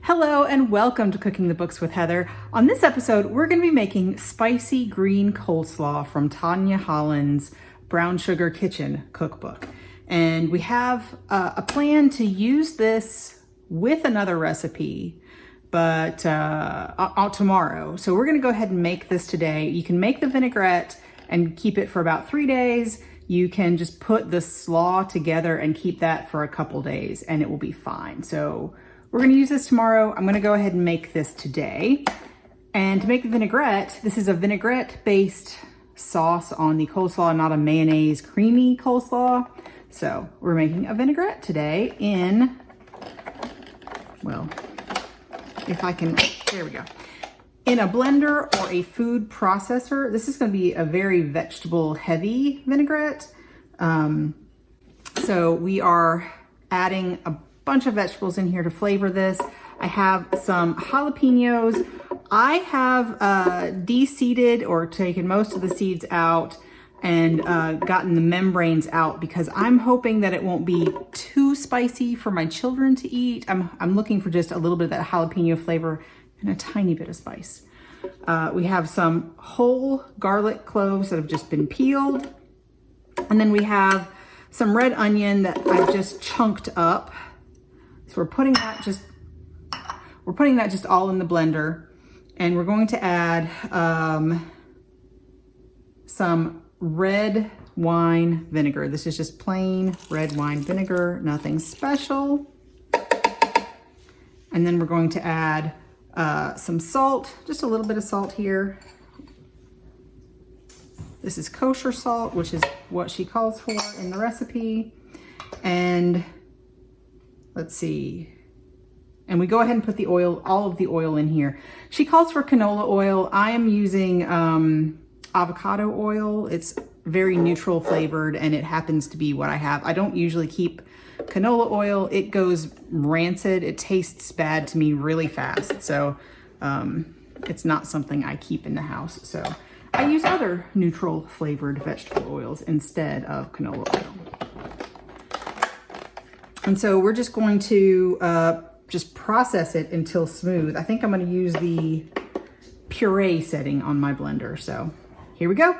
Hello and welcome to Cooking the Books with Heather. On this episode, we're going to be making spicy green coleslaw from Tanya Holland's Brown Sugar Kitchen cookbook. And we have a plan to use this with another recipe, but tomorrow. So we're going to go ahead and make this today. You can make the vinaigrette and keep it for about 3 days. You can just put the slaw together and keep that for a couple days and it will be fine. So we're going to use this tomorrow. I'm going to go ahead and make this today. And to make the vinaigrette, this is a vinaigrette-based sauce on the coleslaw, not a mayonnaise creamy coleslaw. So we're making a vinaigrette today in, well, if I can, there we go. In a blender or a food processor. This is going to be a very vegetable heavy vinaigrette. So we are adding a bunch of vegetables in here to flavor this. I have some jalapeños. I have de-seeded or taken most of the seeds out and gotten the membranes out because I'm hoping that it won't be too spicy for my children to eat. I'm looking for just a little bit of that jalapeno flavor and a tiny bit of spice. We have some whole garlic cloves that have just been peeled. And then we have some red onion that I've just chunked up. So we're putting that just all in the blender, and we're going to add some red wine vinegar. This is just plain red wine vinegar, nothing special. And then we're going to add some salt, just a little bit of salt here. This is kosher salt, which is what she calls for in the recipe. And let's see. And we go ahead and put the oil, all of the oil in here. She calls for canola oil. I am using avocado oil. It's very neutral flavored and it happens to be what I have. I don't usually keep canola oil. It goes rancid. It tastes bad to me really fast. So it's not something I keep in the house. So I use other neutral flavored vegetable oils instead of canola oil. And so we're just going to just process it until smooth. I think I'm going to use the puree setting on my blender. So here we go.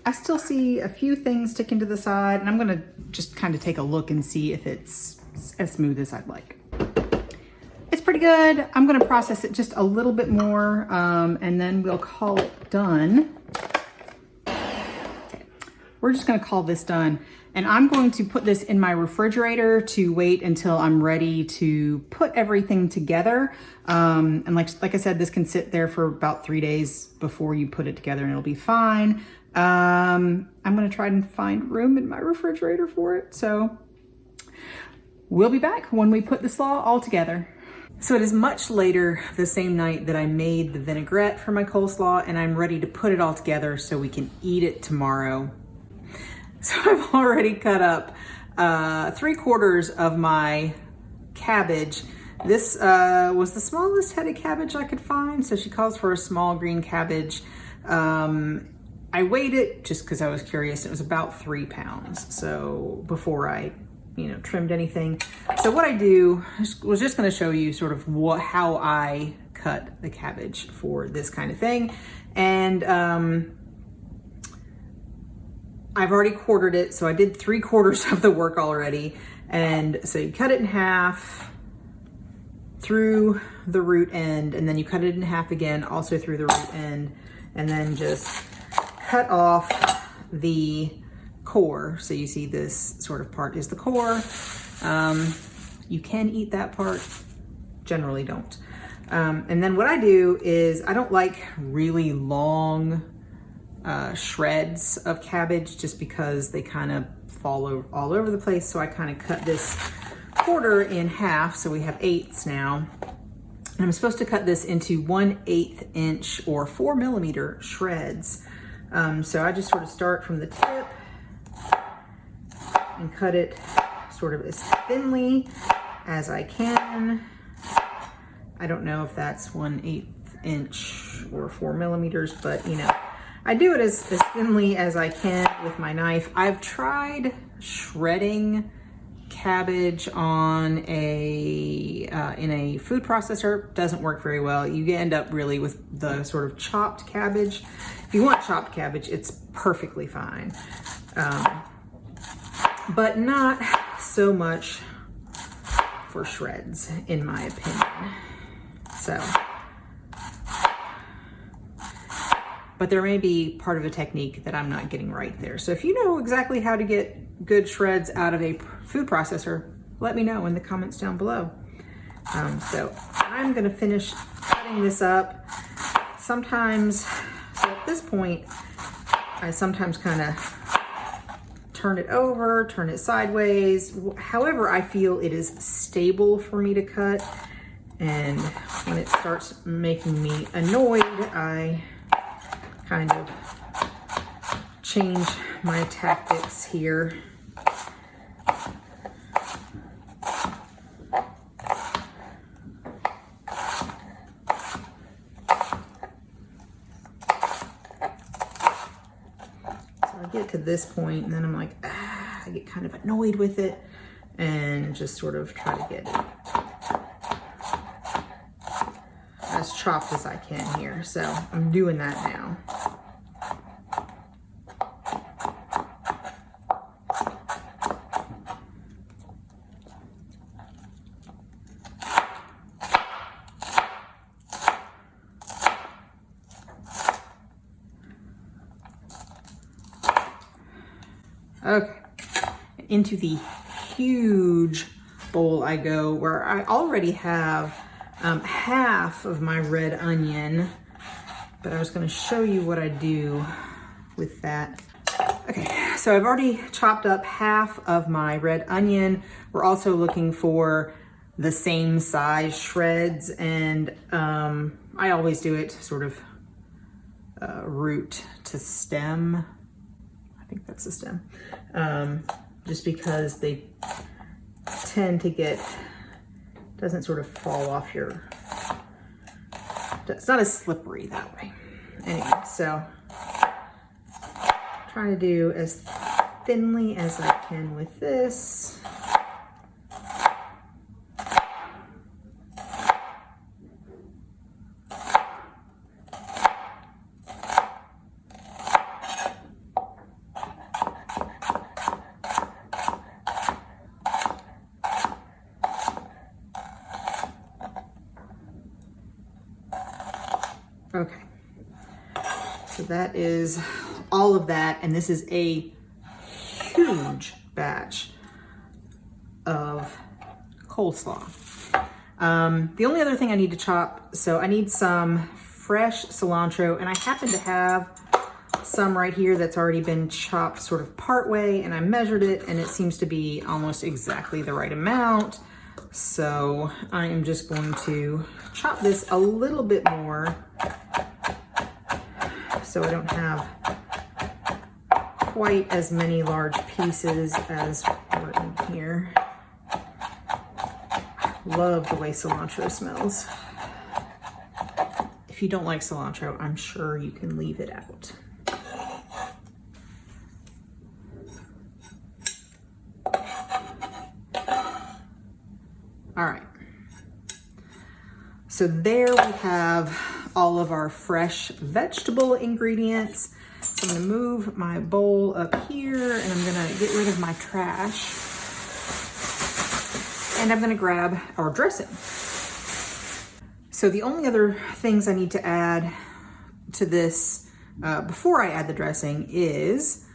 I still see a few things sticking to the side, and I'm going to just kind of take a look and see if it's as smooth as I'd like. It's pretty good. I'm going to process it just a little bit more, and then we'll call it done. Okay. We're just going to call this done. And I'm going to put this in my refrigerator to wait until I'm ready to put everything together. And like I said, this can sit there for about 3 days before you put it together and it'll be fine. I'm gonna try and find room in my refrigerator for it. So we'll be back when we put the slaw all together. So it is much later the same night that I made the vinaigrette for my coleslaw, and I'm ready to put it all together so we can eat it tomorrow. So I've already cut up 3/4 of my cabbage. This was the smallest headed cabbage I could find. So she calls for a small green cabbage. I weighed it just because I was curious. It was about 3 pounds. So before I, trimmed anything. So what I do was just going to show you sort of how I cut the cabbage for this kind of thing. And I've already quartered it, so I did 3/4 of the work already. And so you cut it in half through the root end, and then you cut it in half again, also through the root end, and then just cut off the core. So you see this sort of part is the core. You can eat that part, generally don't. And then what I do is I don't like really long shreds of cabbage just because they kind of fall all over the place. So I kind of cut this quarter in half. So we have 1/8 now. And I'm supposed to cut this into 1/8 inch or 4 millimeter shreds. So I just sort of start from the tip and cut it sort of as thinly as I can. I don't know if that's 1/8 inch or 4 millimeters, but I do it as thinly as I can with my knife. I've tried shredding cabbage on in a food processor doesn't work very well. You end up really with the sort of chopped cabbage. If you want chopped cabbage, it's perfectly fine, but not so much for shreds, in my opinion. So, but there may be part of a technique that I'm not getting right there. So if you know exactly how to get good shreds out of a food processor, let me know in the comments down below. So I'm gonna finish cutting this up. Sometimes, so at this point, I sometimes kind of turn it over, turn it sideways, however I feel it is stable for me to cut. And when it starts making me annoyed, I kind of change my tactics here. So I get to this point and then I'm like, I get kind of annoyed with it and just sort of try to get it as chopped as I can here. So I'm doing that now. Okay, into the huge bowl I go, where I already have half of my red onion, but I was going to show you what I do with that. Okay, so I've already chopped up half of my red onion. We're also looking for the same size shreds, and I always do it sort of root to stem. I think that's the stem. Just because they tend to get, doesn't sort of fall off your, it's not as slippery that way. Anyway, so trying to do as thinly as I can with this. Okay, so that is all of that, and this is a huge batch of coleslaw. The only other thing I need to chop, so I need some fresh cilantro, and I happen to have some right here that's already been chopped sort of part way, and I measured it, and it seems to be almost exactly the right amount. So I am just going to chop this a little bit more so I don't have quite as many large pieces as were in here. Love the way cilantro smells. If you don't like cilantro, I'm sure you can leave it out. All right, so there we have all of our fresh vegetable ingredients. So I'm gonna move my bowl up here and I'm gonna get rid of my trash. And I'm gonna grab our dressing. So the only other things I need to add to this before I add the dressing is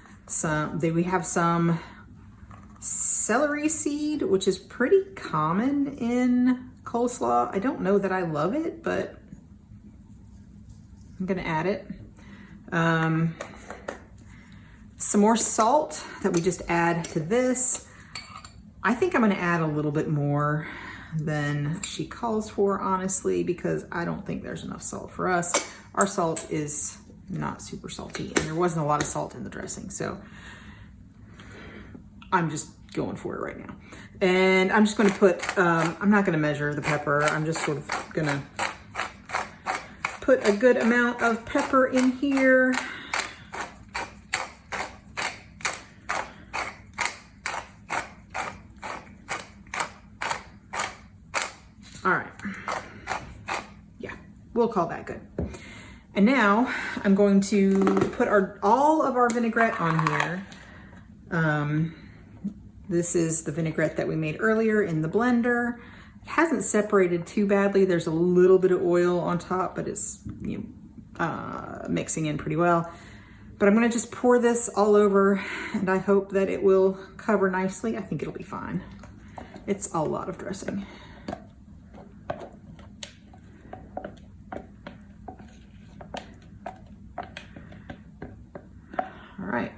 we have some celery seed, which is pretty common in coleslaw. I don't know that I love it, but I'm gonna add it. Some more salt that we just add to this. I think I'm gonna add a little bit more than she calls for, honestly, because I don't think there's enough salt for us. Our salt is not super salty, and there wasn't a lot of salt in the dressing, so I'm just going for it right now. And I'm just gonna put, I'm not gonna measure the pepper. I'm just sort of gonna put a good amount of pepper in here. we'll call that good. And now I'm going to put all of our vinaigrette on here. This is the vinaigrette that we made earlier in the blender. It hasn't separated too badly. There's a little bit of oil on top, but it's mixing in pretty well. But I'm gonna just pour this all over, and I hope that it will cover nicely. I think it'll be fine. It's a lot of dressing. All right.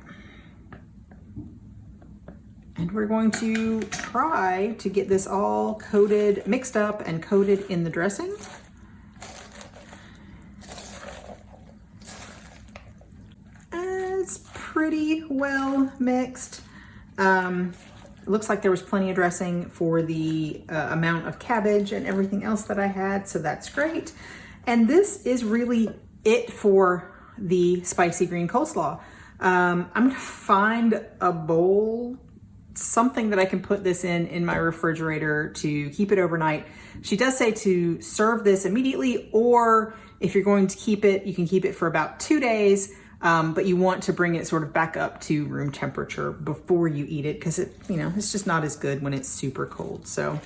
And we're going to try to get this all coated, mixed up and coated in the dressing. Pretty well mixed. It looks like there was plenty of dressing for the amount of cabbage and everything else that I had, so that's great. And this is really it for the spicy green coleslaw. I'm gonna find a bowl, something that I can put this in my refrigerator to keep it overnight. She does say to serve this immediately, or if you're going to keep it, you can keep it for about 2 days. But you want to bring it sort of back up to room temperature before you eat it, because it's just not as good when it's super cold. So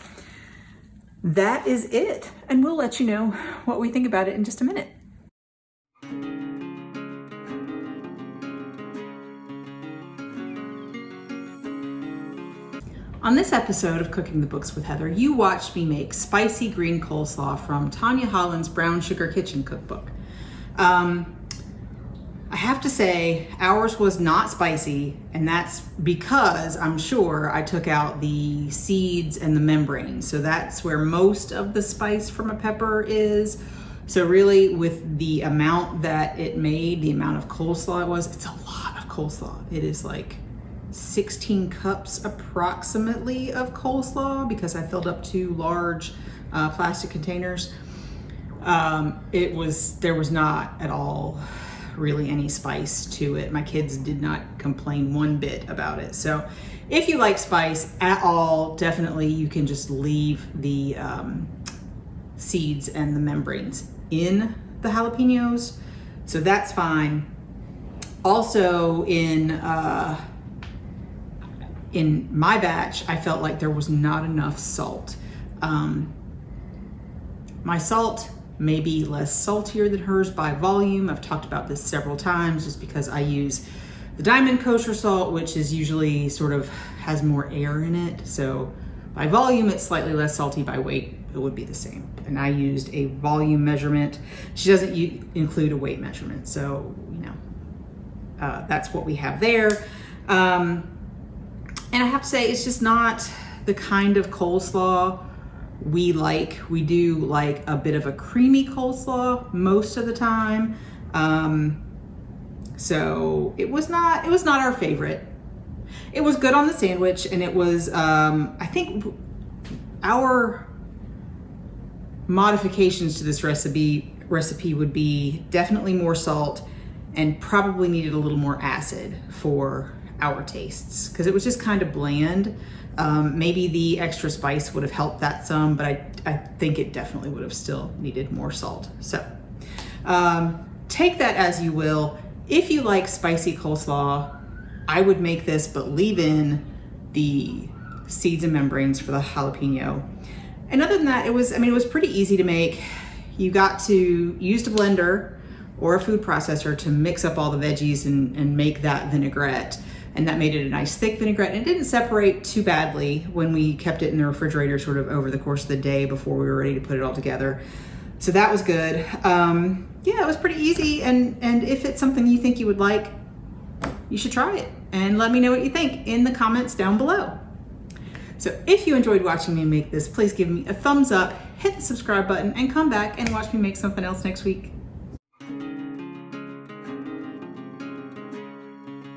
that is it. And we'll let you know what we think about it in just a minute. On this episode of Cooking the Books with Heather, you watched me make spicy green coleslaw from Tanya Holland's Brown Sugar Kitchen cookbook. I have to say, ours was not spicy, and that's because I'm sure I took out the seeds and the membrane. So that's where most of the spice from a pepper is. So really, with the amount that it made, the amount of coleslaw it was, it's a lot of coleslaw. It is like 16 cups approximately of coleslaw, because I filled up 2 large plastic containers. There was not at all really any spice to it. My kids did not complain one bit about it. So if you like spice at all, definitely you can just leave the seeds and the membranes in the jalapeños. So that's fine. Also in my batch, I felt like there was not enough salt. My salt may be less saltier than hers by volume. I've talked about this several times, just because I use the Diamond kosher salt, which is usually sort of has more air in it. So by volume, it's slightly less salty. By weight, it would be the same. And I used a volume measurement. She doesn't include a weight measurement. So, that's what we have there. And I have to say, it's just not the kind of coleslaw we like. We do like a bit of a creamy coleslaw most of the time. So it was not our favorite. It was good on the sandwich, and it was, I think our modifications to this recipe would be definitely more salt, and probably needed a little more acid for our tastes, because it was just kind of bland. Maybe the extra spice would have helped that some, but I think it definitely would have still needed more salt. So take that as you will. If you like spicy coleslaw, I would make this, but leave in the seeds and membranes for the jalapeno. And other than that, it was pretty easy to make. You got to use a blender or a food processor to mix up all the veggies and make that vinaigrette. And that made it a nice thick vinaigrette. And it didn't separate too badly when we kept it in the refrigerator sort of over the course of the day before we were ready to put it all together. So that was good. Yeah, it was pretty easy. And if it's something you think you would like, you should try it. And let me know what you think in the comments down below. So if you enjoyed watching me make this, please give me a thumbs up, hit the subscribe button, and come back and watch me make something else next week.